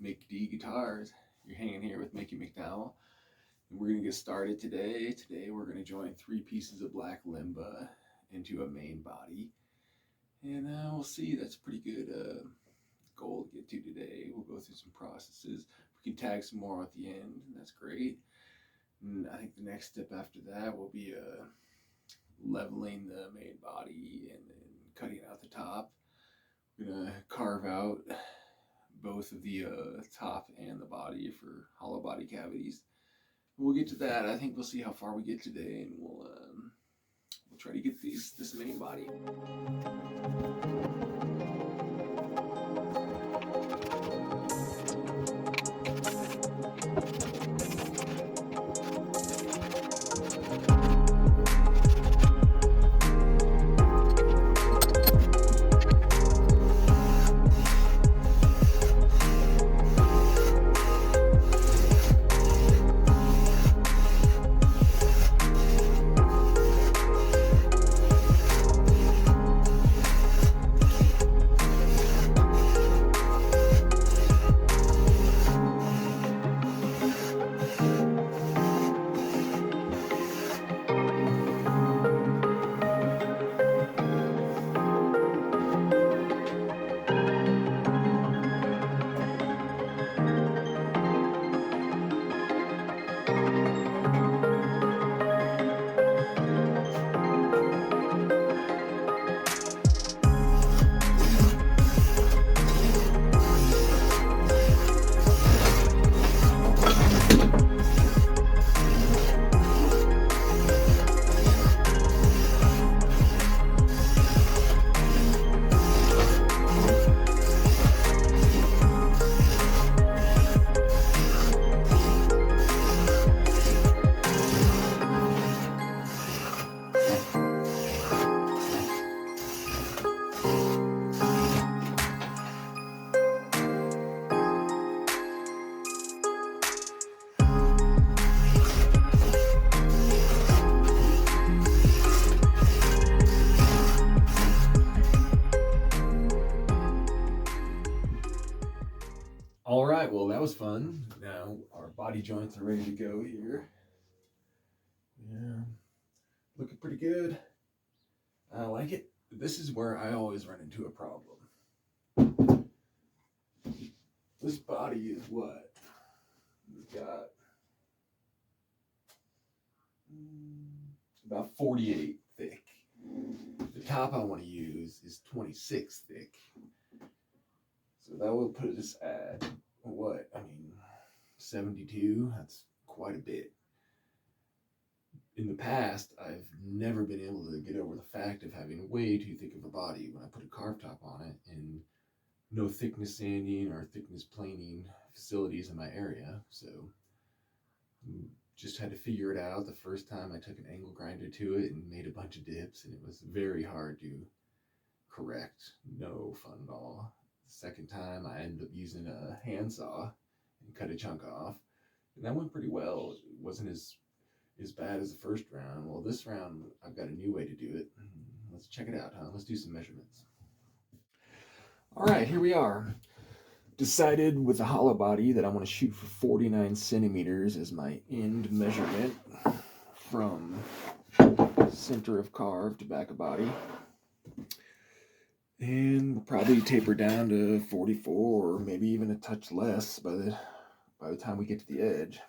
McD Guitars. You're hanging here with Mickey McDowell. And we're going to get started today. Today we're going to join 3 pieces of black limba into a main body. And we'll see, that's a pretty good goal to get to today. We'll go through some processes. We can tag some more at the end, and that's great. And I think the next step after that will be leveling the main body and then cutting out the top. We're going to carve out both of the top and the body for hollow body cavities. We'll get to that. I think we'll see how far we get today, and we'll try to get this main body. All right, well, that was fun. Now our body joints are ready to go here. Yeah, looking pretty good. I like it. This is where I always run into a problem. This body is what? We've got about 48 thick. The top I want to use is 26 thick. So that will put us at what? 72. That's quite a bit. In the past, I've never been able to get over the fact of having way too thick of a body when I put a carve top on it, and no thickness sanding or thickness planing facilities in my area. So just had to figure it out. The first time I took an angle grinder to it and made a bunch of dips, and it was very hard to correct. No fun at all. The second time I ended up using a handsaw and cut a chunk off, and that went pretty well. It wasn't as bad as the first round. Well, this round I've got a new way to do it. Let's check it out, huh? Let's do some measurements. All right, here we are. Decided with the hollow body that I want to shoot for 49 centimeters as my end measurement from center of carve to back of body. And we'll probably taper down to 44 or maybe even a touch less by the time we get to the edge.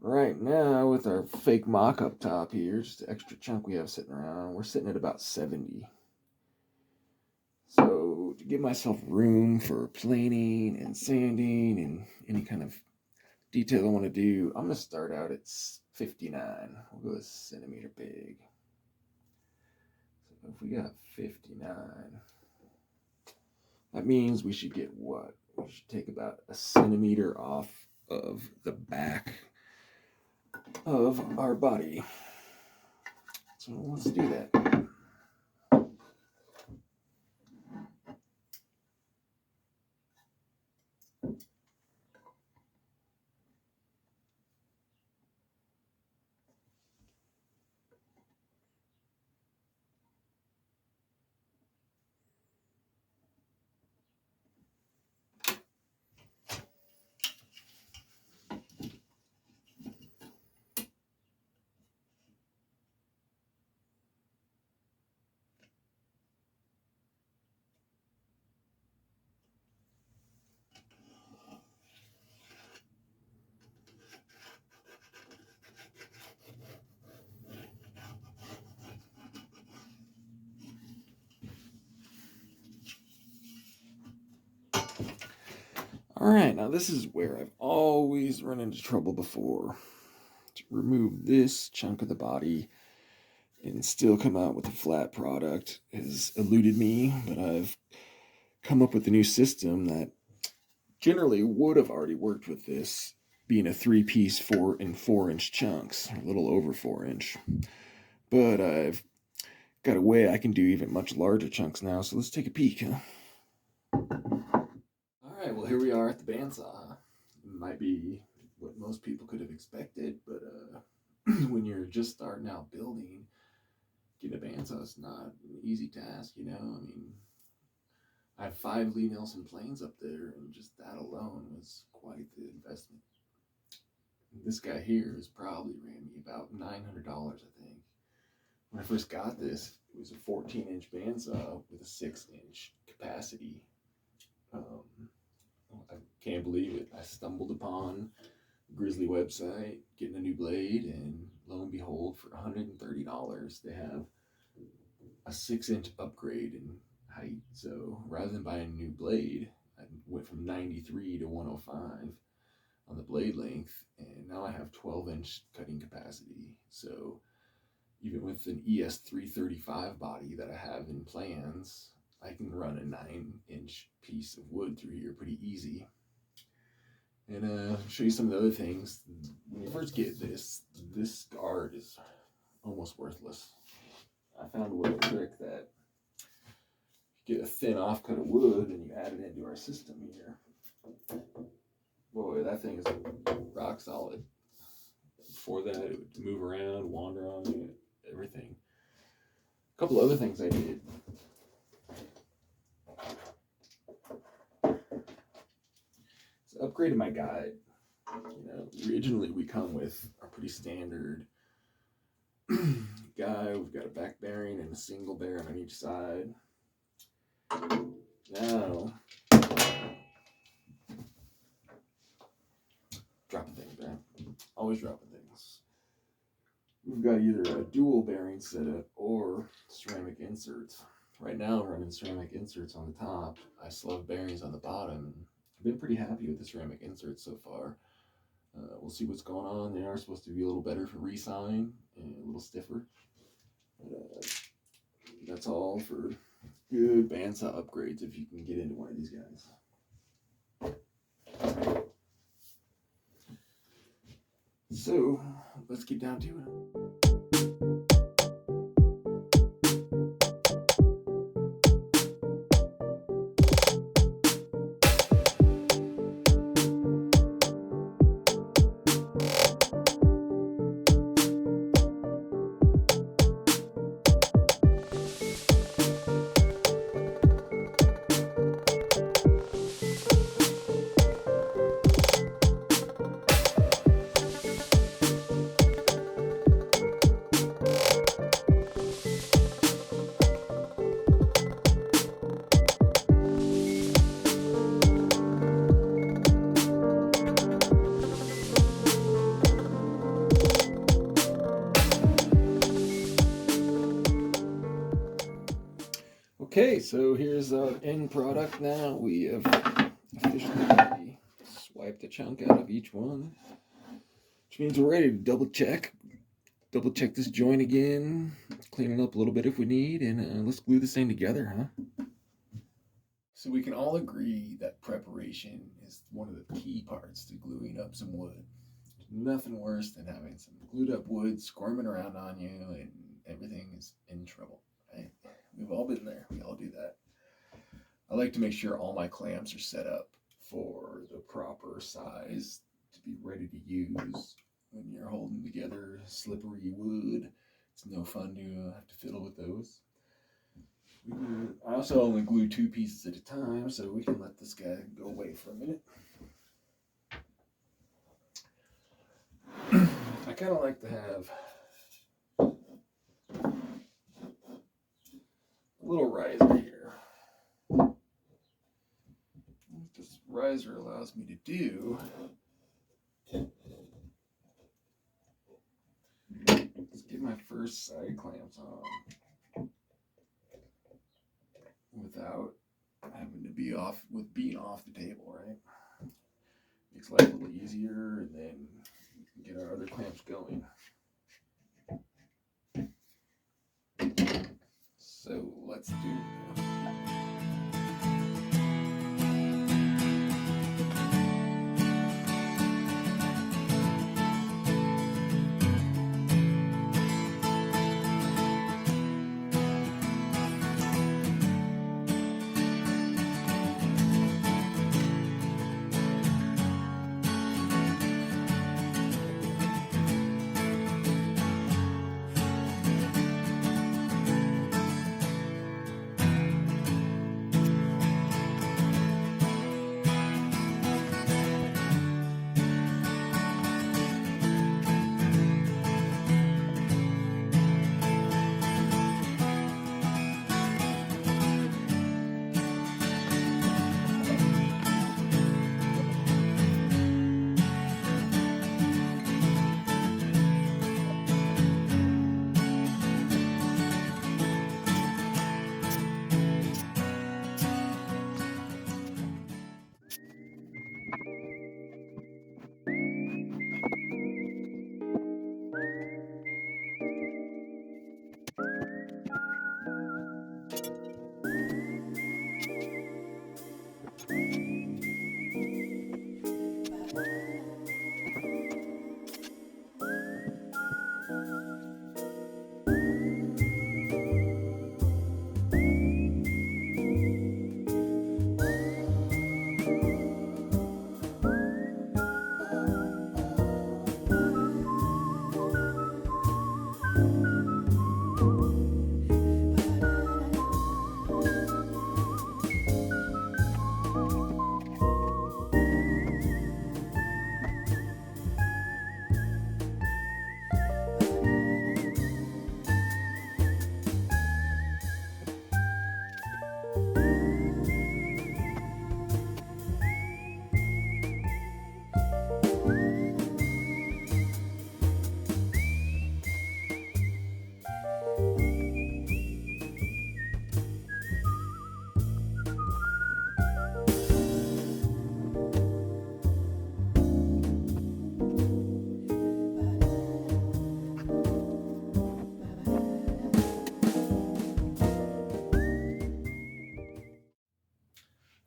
Right now, with our fake mock up top here, just the extra chunk we have sitting around, we're sitting at about 70. So to give myself room for planing and sanding and any kind of detail I want to do, I'm going to start out at 59. We'll go a centimeter big. So if we got 59, that means we should get what? We should take about a centimeter off of the back of our body. So let's do that. Alright, now this is where I've always run into trouble before. To remove this chunk of the body and still come out with a flat product has eluded me, but I've come up with a new system that generally would have already worked with this, being a 3-piece 4 and 4-inch chunks, a little over 4-inch. But I've got a way I can do even much larger chunks now, so let's take a peek, huh? Alright, well here we are at the bandsaw. It might be what most people could have expected, but when you're just starting out building, getting a bandsaw is not an easy task, you know? I mean, I have 5 Lee Nelson planes up there, and just that alone was quite the investment. This guy here has probably ran me about $900, I think. When I first got this, it was a 14-inch bandsaw with a 6-inch capacity. I can't believe it. I stumbled upon the Grizzly website, getting a new blade, and lo and behold, for $130, they have a 6-inch upgrade in height. So rather than buying a new blade, I went from 93 to 105 on the blade length, and now I have 12-inch cutting capacity. So even with an ES335 body that I have in plans, I can run a 9-inch piece of wood through here pretty easy. And show you some of the other things. When you first get this guard is almost worthless. I found a little trick that you get a thin offcut of wood and you add it into our system here. Boy, that thing is rock solid. Before that, it would move around, wander on you, everything. A couple other things I did. So upgraded my guide. You know, originally we come with a pretty standard guide. We've got a back bearing and a single bearing on each side. Now, dropping things, man. Always dropping things. We've got either a dual bearing setup or ceramic inserts. Right now I'm running ceramic inserts on the top. I still have bearings on the bottom. I've been pretty happy with the ceramic inserts so far. We'll see what's going on. They are supposed to be a little better for re-sign and a little stiffer. But that's all for good bandsaw upgrades if you can get into one of these guys. So let's get down to it. Okay, so here's our end product now. We have officially swiped a chunk out of each one, which means we're ready to double check this joint again, clean it up a little bit if we need, and let's glue this thing together, huh? So we can all agree that preparation is one of the key parts to gluing up some wood. Nothing worse than having some glued up wood squirming around on you and everything is in trouble, right? We've all been there. We all do that. I like to make sure all my clamps are set up for the proper size to be ready to use when you're holding together slippery wood. It's no fun to have to fiddle with those. I also only glue 2 pieces at a time, so we can let this guy go away for a minute. I kind of like to have a little riser here. What this riser allows me to do is get my first side clamps on without having to be off the table, right? makes life a little easier, and then we can get our other clamps going. So let's do it.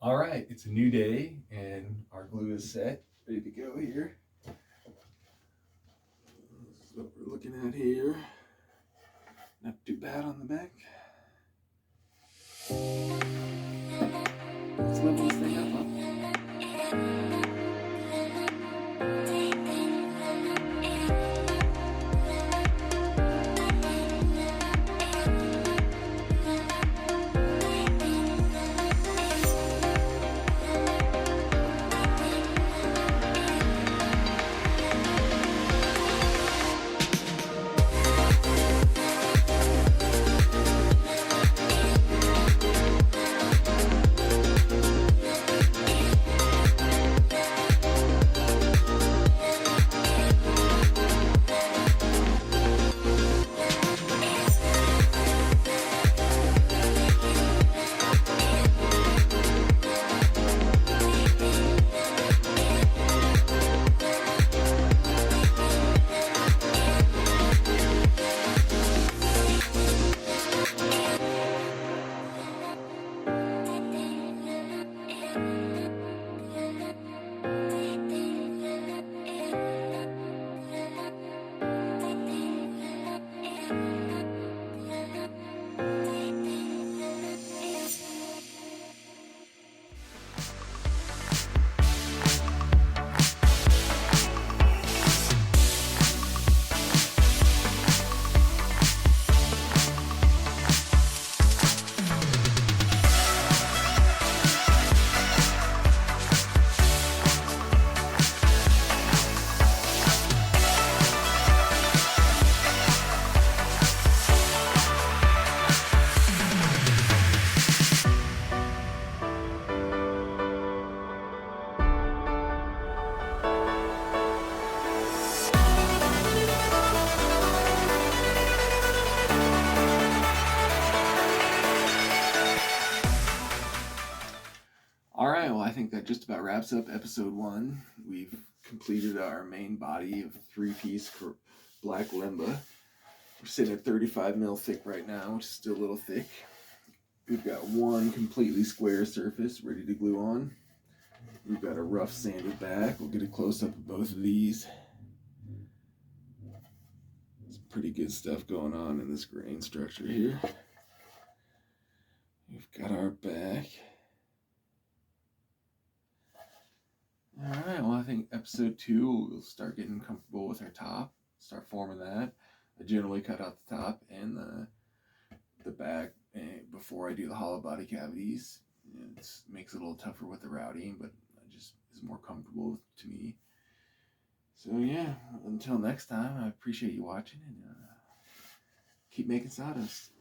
All right, it's a new day and our glue is set, ready to go here. This is what we're looking at here. Not too bad on the back. Let's level this thing up, huh? that just about wraps up episode 1. We've completed our main body of 3-piece for black limba. We're sitting at 35 mil thick right now, which is still a little thick. We've got one completely square surface ready to glue on. We've got a rough sanded back. We'll get a close-up of both of these. Some pretty good stuff going on in this grain structure here. We've got our back. Alright, well I think episode 2 we'll start getting comfortable with our top. Start forming that. I generally cut out the top and the back before I do the hollow body cavities. It makes it a little tougher with the routing, but it just is more comfortable to me. So yeah, until next time, I appreciate you watching and keep making sawdust.